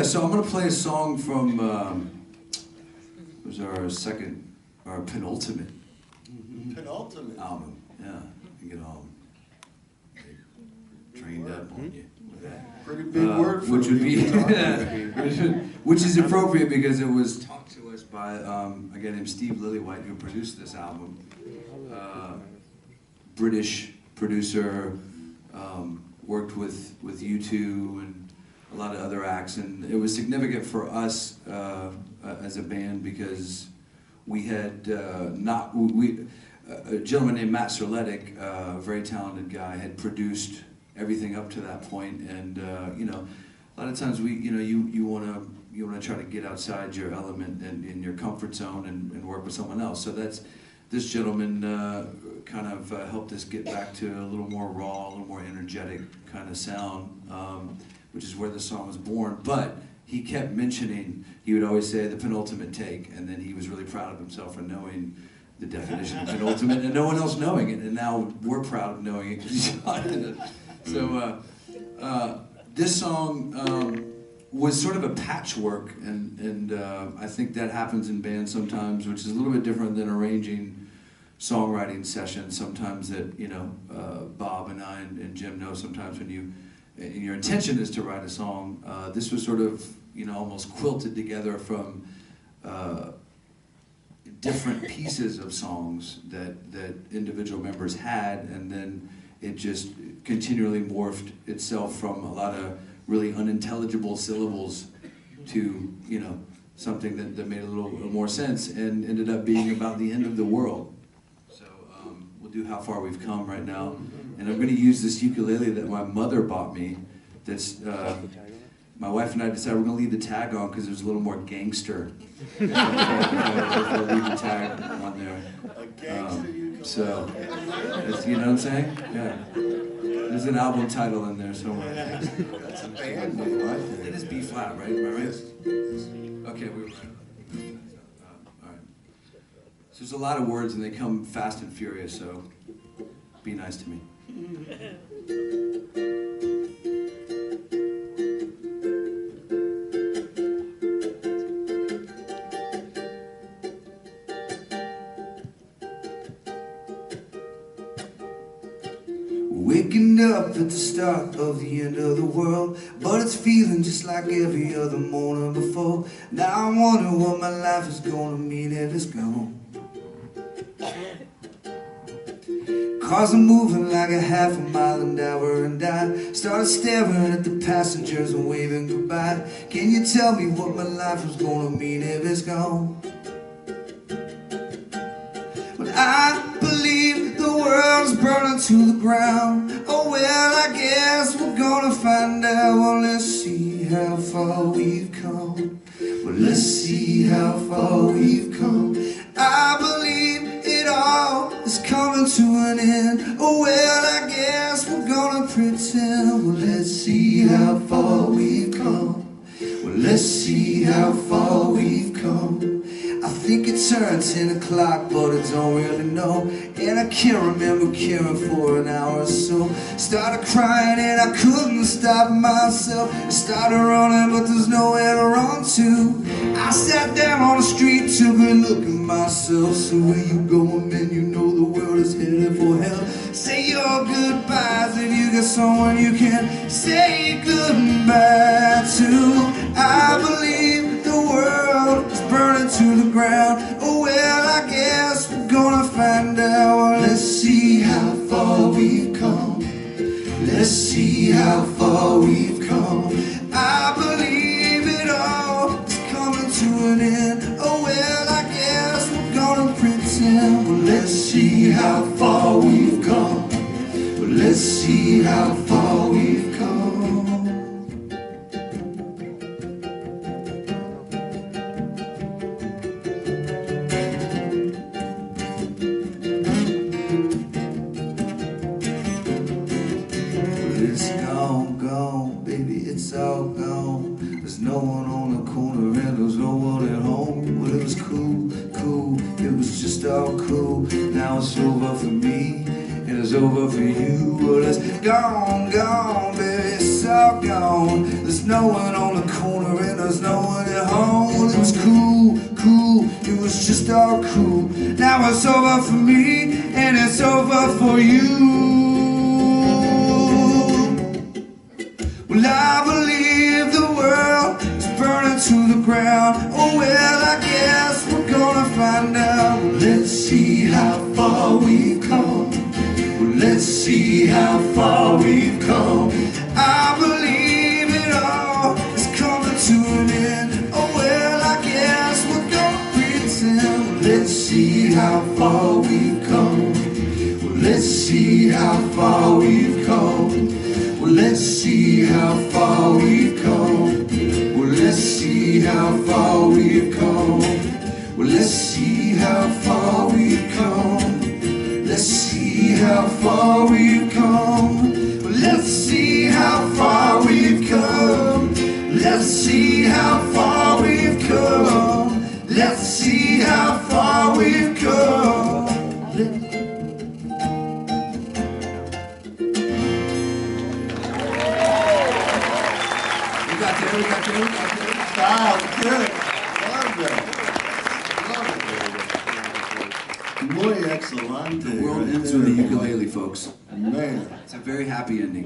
So I'm gonna play a song from it was our penultimate album. Yeah, you get all trained up on you with that. Pretty big word for which would be, which is appropriate because it was talked to us by a guy named Steve Lillywhite who produced this album. British producer, worked with U2 and a lot of other acts, and it was significant for us as a band because we had a gentleman named Matt Serletic, a very talented guy, had produced everything up to that point, and you know, a lot of times you want to try to get outside your element and in your comfort zone and work with someone else. So this gentleman kind of helped us get back to a little more raw, a little more energetic kind of sound, which is where the song was born. But he kept mentioning, he would always say the penultimate take, and then he was really proud of himself for knowing the definition of penultimate and no one else knowing it, and now we're proud of knowing it because he started it. So this song was sort of a patchwork, and I think that happens in bands sometimes, which is a little bit different than arranging songwriting sessions. Sometimes that, you know, Bob and I and Jim know sometimes when your intention is to write a song, this was sort of, you know, almost quilted together from different pieces of songs that individual members had, and then it just continually morphed itself from a lot of really unintelligible syllables to, you know, something that made a little more sense and ended up being about the end of the world. So we'll do How Far We've Come right now, and I'm going to use this ukulele that my mother bought me. That's my wife and I decided we're going to leave the tag on because there's a little more gangster. We'll leave the tag on there. So, you know what I'm saying? Yeah. There's an album title in there somewhere. That's a band name, I think. It is B flat, right? Am I right? Yes. Okay, we were right. All right. So there's a lot of words and they come fast and furious, so be nice to me. Waking up at the start of the end of the world, but it's feeling just like every other morning before. Now I'm wondering what my life is gonna mean if it's gone. Cars are moving like a half a mile an hour, and I started staring at the passengers and waving goodbye. Can you tell me what my life is gonna mean if it's gone? But I believe the world's burning to the ground. Oh well, I guess we're gonna find out. Well, let's see how far we've come. Well, let's see how far we've come. I believe it all is coming to an end. Oh well, I guess we're gonna pretend. Well, let's see how far we've come. Well, let's see how far we've come. I think it turned 10 o'clock, but I don't really know. And I can't remember caring for an hour or so. Started crying and I couldn't stop myself. I started running, but there's nowhere to run to. I sat down on the street, took a look at myself. So where you going, man? You know the world is headed for hell. Say your goodbyes if you got someone you can say goodbye to. I believe the world is burning to the ground. Oh well, I guess we're gonna find out. Well, let's see how far we've come. Let's see how far we've come. I believe it all is coming to an end. Oh well, I guess we're gonna pretend. Well, let's see how far we've come. Well, let's see how far we've come. It's gone, gone, baby, it's all gone. There's no one on the corner and there's no one at home. Well, it was cool, cool, it was just all cool. Now it's over for me and it's over for you. Well, it's gone, gone, no one on the corner and there's no one at home. It was cool, cool, it was just all cool. Now it's over for me and it's over for you. Well, I believe the world is burning to the ground. Oh well, I guess we're gonna find out. Well, let's see how far we've come. Well, let's see how far we've come. I believe it all is coming to an end. Oh well, I guess we're gonna pretend. Well, let's see how far we've come. Well, let's see how far we've come. Well, let's see how far we've come. Well, let's see how far we've come. Well, let's see how far we've come. Let's see how far we've come. Well, let's see how far we've come. Let's see how far we've come. Let's see how far we've come. We got there. Wow, good. Love that. Muy excelente. The world ends with a ukulele, folks. Man. It's a very happy ending.